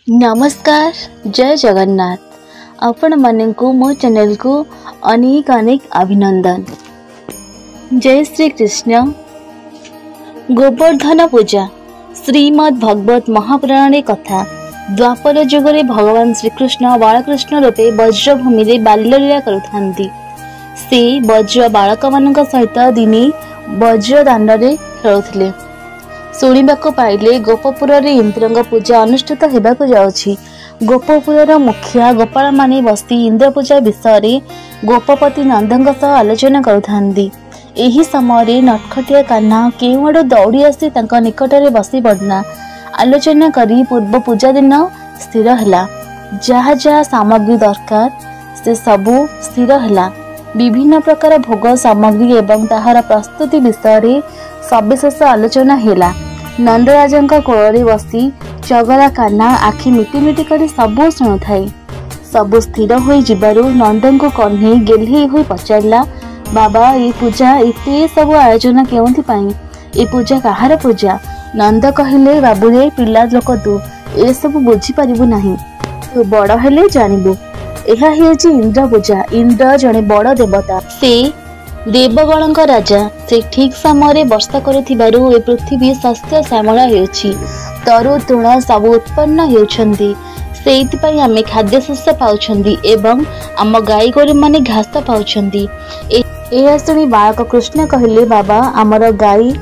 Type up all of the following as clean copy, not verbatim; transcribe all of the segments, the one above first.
नमस्कार जय जगन्नाथ आपण मानू मो चैनल को अनेक अनेक अभिनंदन। जय श्री कृष्ण। गोवर्धन पूजा श्रीमद् भगवत महापुराण कथा। द्वापर जुगरे भगवान श्रीकृष्ण बालकृष्ण रूपे वज्रभूमि रे बाल्यलीला करुथांती। से वज्र बालक मान सहित दिने वज्र दांडे खेलुथिले। शुणिबाकु पाइले गोपपुर इंद्रंग पूजा अनुष्ठित होगाकु जाउछि। गोपपुर मुखिया गोपाल माने बसी इंद्र पूजा विषय गोपपति नंदंग सह आलोचना करुथांती। एही समय नटखटिया कान्हा केउआडु दौड़ी आसी तांका निकटरे बसी पड़ना आलोचना करी पूर्व पूजा दिन स्थिर हैला। जहा जहा सामग्री दरकार से सबू स्थिर हैला। विभिन्न प्रकार भोग सामग्री एवं ताहार प्रस्तुति विषय सविशेष आलोचना हैला। नंदराजा कोଳରେ बसी चगला कान्हा आखि मिटी मिटी कर सबू शुणुथाए। सबू स्थिर हो जिबारु नंदन को कन्हई गेल्ही होई पचारला, बाबा ये पूजा इते सब आयोजन केउथि पाई? ए पूजा काहार पूजा? नंद कहिले, बाबुरे पिला लोक तू ए सब बुझी परिबु नाही, तू बड़ हेले जानिबु। एहा हेछि इंद्र पूजा। इंद्र जने बड़ देवता, से देवगणक राजा। से ठीक समय वर्षा करुथिबारु ए पृथ्वी शस्य श्यामल हेउछि, तरु तृण सब उत्पन्न हेउछन्ति। सेइतिपई आमे खाद्य शस्य पाउछन्ति एवं आम गाई गोरु माने घास पाउछन्ति। एहा सुनी बालक कृष्ण कहिले, बाबा आमर गाई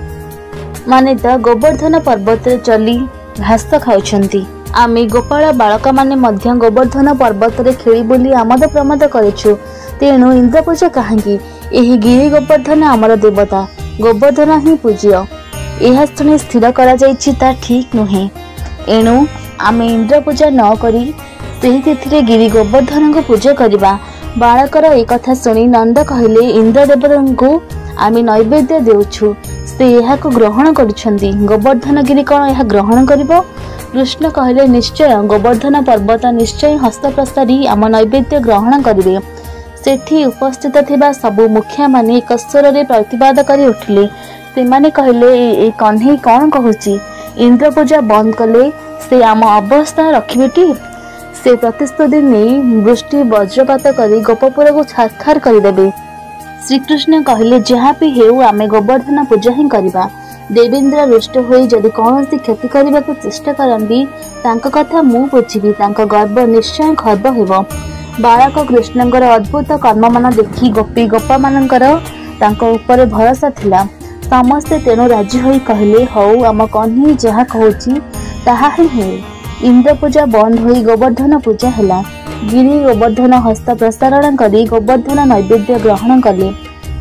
माने त गोवर्धन पर्वत रे चली घास खाउछन्ति। आमे गोपाल बालक माने मध्य गोवर्धन पर्वत रे खेली बोली आमद प्रमद करिछु। तेणु इंद्र पूजा काहेकि? एही गिरी गोवर्धन आमर देवता, गोवर्धन ही पूज्य। यह शुणी स्थिर करा जाइछि ता ठीक नुहे। एणु आमे इंद्र पूजा न करी सेही तिथिरे गिरी गोवर्धन को पूजा करिबा। बालकर ए कथा सुनी नंद कहिले, इंद्र देवता को आमे नैवेद्य देउछु, से एहाको ग्रहण करिछन्ति। गोवर्धन गिरी कोन एहा ग्रहण करिवो? कृष्ण कहिले, निश्चय गोवर्धन पर्वत निश्चय हस्त प्रसारी आम नैवेद्य ग्रहण करिवे। सेठी उपस्थित थिबा सबु मुखिया माने एक स्वर रे प्रतिवाद करी उठिले। से माने कहिले, ए कन्हई कोन कहूची? इंद्र पूजा बंद कले से आम अवस्था रखिबेटी? से प्रतिस्तुति नहीं वृष्टि वज्रपात करी गोपपुर को छारखार करदेवे। श्रीकृष्ण कहिले, जहाँ भी हेउ आमे गोवर्धन पूजा ही करिबा। देवेंद्र रुष्ट होई जदि कौनसी क्षति करने को चेष्टा करंदी तांका कथा मु बुझिबी, तांका गर्व निश्चय खर्ब हेबो। बालक कृष्णंकर अद्भुत कर्म मान देखी गोपी गोपा मानकर तांका ऊपर भरोसा थिला। समस्ते तेणु राजी होई कहले, हौ आम कन्हई जहा कहूची ताहा ही हे। इंद्र पूजा बंद होई गोवर्धन पूजा हैला। गिरी गोवर्धन हस्त प्रसारण करी गोवर्धन नैवेद्य ग्रहण कले।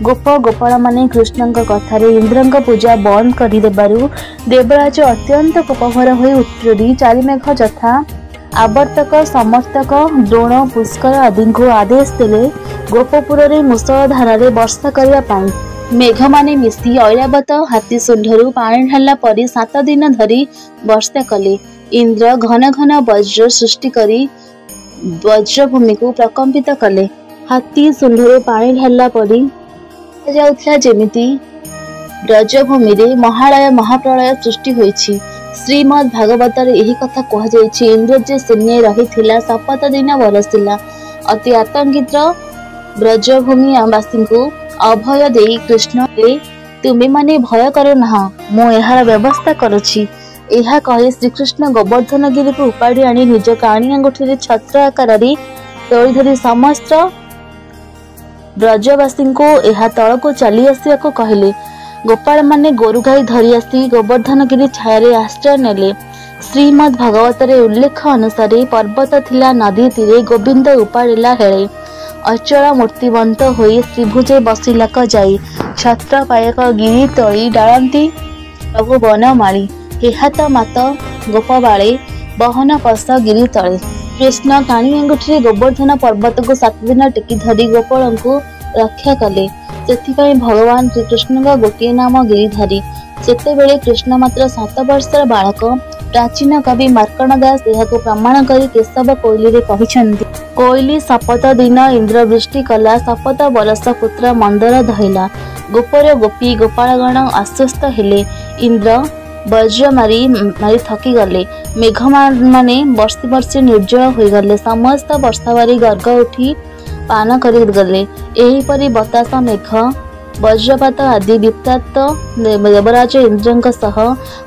गोप गोपाल माने कृष्णंक कथारे इंद्रंक पूजा बंद करी देबारु देवराज अत्यंत कोपभर होई उत्तरी चारिमेघ जथा आवर्तक समर्थक द्रोण पुष्कर आदि को आदेश देले गोपपुर रे मुसळ धारारे वर्षा करिया पाई। मेघ माने मिसी ऐरावत हाथी सुंढरू पानी ढाला परी 7 दिन धरी वर्षा कले। इंद्र घन घन वज्र सृष्टि करी वज्रभूमि को प्रकंपित कले। हाथी सुंढरू पानी ढाला परी जाउथला जेमिति ब्रजभूमि रे महालय महाप्रलय सृष्टि होईछि। श्रीमद् भागवत यही कथा कह जाइछि। इंद्र जे शून्य रहिथिला 7 दिन बरसिला। अति आतंकित ब्रजभूमि वासी को अभय देई कृष्ण रे, तुमे माने भय करो ना, मो एहार व्यवस्था करुछि। एहा कहि श्रीकृष्ण गोवर्धन गिरी को उपाड़ी आनी निज काणी अंगुठी रे छत्र आकार रे तोड़ी धरी समस्त ब्रजवासी को एहा तल को चली आसिया को कहले। गोपाल माने गोरु गाई धरी आसी गोवर्धन गिरी छाया आश्रय नेले। श्रीमद् भागवत रे उल्लेख अनुसार पर्वत थिला नदी तीरे गोविंद उपाड़िला हेले। अचल मूर्तिवंत होई श्रीभुजे बसिलाक जाई छत्र पायक गिरी तोड़ी डालती प्रभु बनमाली हेहात मात गोपबाळे बहन पस गिरी तले। कृष्ण काणी अंगुठी गोवर्धन पर्वत को 7 दिन टेकी धरी गोपाल को रक्षा कले। सेथिपाई भगवान श्रीकृष्ण का गोटे नाम गिरिधारी। सेतेबेले कृष्ण मात्र 7 वर्षर बालक। प्राचीन कवि मार्कण्ड दास यहाको प्रमाण करी केशव कोइली रे कहिसंती, कोइली शपथ दिन इंद्र वृष्टि कला, शपथ बरस पुत्र मंदर धइला। गोपर गोपी गोपालगण आश्वस्त हेले। इंद्र ବଜ୍ର ମାରି ଥକି ଗଲେ। ମେଘ ମାନେ ବର୍ଷି ବର୍ଷି ନିର୍ଜଳ ହୋଇଗଲେ। ସମସ୍ତ ବର୍ଷାବାରି ଗର୍ଗ ଉଠି ପାନ କରିଗଲେ। ଏହିପରି ବତାସ, ମେଘ, ବଜ୍ରପାତ ଆଦି ବିପ୍ରାପ୍ତ ଦେବରାଜ ଇନ୍ଦ୍ରଙ୍କ ସହ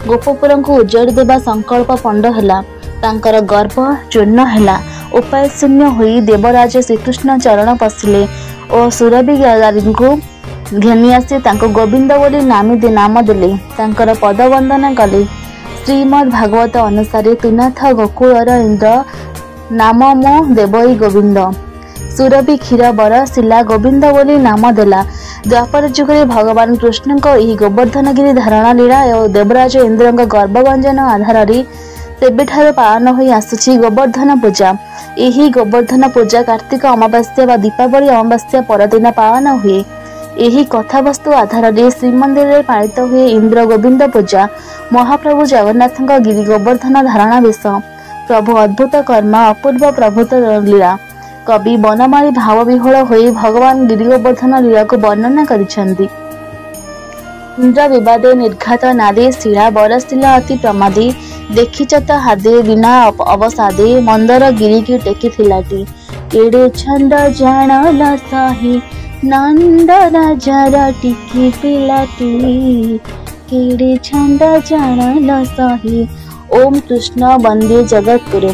ଗୋପପୁରଙ୍କୁ ଉଜାଡ଼ି ଦେବା ସଂକଳ୍ପ ପଣ୍ଡ ହେଲା। ତାଙ୍କର ଗର୍ବ ଚୂର୍ଣ୍ଣ ହେଲା। ଉପାୟ ଶୂନ୍ୟ ହୋଇ ଦେବରାଜ ଶ୍ରୀକୃଷ୍ଣ ଚରଣ ପଶିଲେ ଓ ସୁରଭି ଗାରୀଙ୍କୁ ଘେନି ଆସି ତାଙ୍କୁ ଗୋବିନ୍ଦ ବୋଲି ନାମ ଦେଲେ। ତାଙ୍କର ପଦ ବନ୍ଦନା କଲେ। ଶ୍ରୀମଦ୍ ଭାଗବତ ଅନୁସାରେ ତୁନାଥ ଗୋକୁଳର ଇନ୍ଦ୍ର ନାମ ମୋ ଦେବଇ ଗୋବିନ୍ଦ। ସୁରଭି କ୍ଷୀର ବରସିଲା ଗୋବିନ୍ଦ ବୋଲି ନାମ ଦେଲା। ଦ୍ୱାପର ଯୁଗରେ ଭଗବାନ କୃଷ୍ଣଙ୍କ ଏହି ଗୋବର୍ଦ୍ଧନଗିରି ଧାରଣ ଲୀଳା ଓ ଦେବରାଜ ଇନ୍ଦ୍ରଙ୍କ ଗର୍ଭଭଞ୍ଜନ ଆଧାରରେ ସେବେଠାରୁ ପାଳନ ହୋଇ ଆସୁଛି ଗୋବର୍ଦ୍ଧନ ପୂଜା। ଏହି ଗୋବର୍ଦ୍ଧନ ପୂଜା କାର୍ତ୍ତିକ ଅମାବାସ୍ୟା ବା ଦୀପାବଳି ଅମାବାସ୍ୟା ପରଦିନ ପାଳନ ହୁଏ। ଏହି କଥାବସ୍ତୁ ଆଧାରରେ ଶ୍ରୀମନ୍ଦିରରେ ପାଳିତ ହୁଏ ଇନ୍ଦ୍ର ଗୋବିନ୍ଦ ପୂଜା। ମହାପ୍ରଭୁ ଜଗନ୍ନାଥଙ୍କ ଗିରି ଗୋବର୍ଦ୍ଧନ ଧାରଣା ବେଶ। ପ୍ରଭୁ ଅଦ୍ଭୁତ କର୍ମ, ଅପୂର୍ବ ପ୍ରଭୁତ ଲୀଳା। କବି ବନମାଳୀ ଭାବ ବିହ୍ୱଳ ହୋଇ ଭଗବାନ ଗିରି ଗୋବର୍ଦ୍ଧନ ଲୀଳାକୁ ବର୍ଣ୍ଣନା କରିଛନ୍ତି। ଇନ୍ଦ୍ର ବିବାଦେ ନିର୍ଘାତ ନାଦେ ଶିଳା ବରସିଲା ଅତି ପ୍ରମାଦେ। ଦେଖିଛ ତ ହାଦେ ବିନା ଅବସାଦେ ମନ୍ଦର ଗିରିକି ଟେକିଥିଲାଟି। କେଡ଼େ ଛନ୍ଦ ଜାଣଲ ସାହି ନନ୍ଦ ରାଜାର ଟିକି ପିଲାଟି। କେଡ଼େ ଛନ୍ଦ ଜାଣଲ ସାହି। ଓମ୍ କୃଷ୍ଣ ବନ୍ଦେ ଜଗତଗୁରୁ।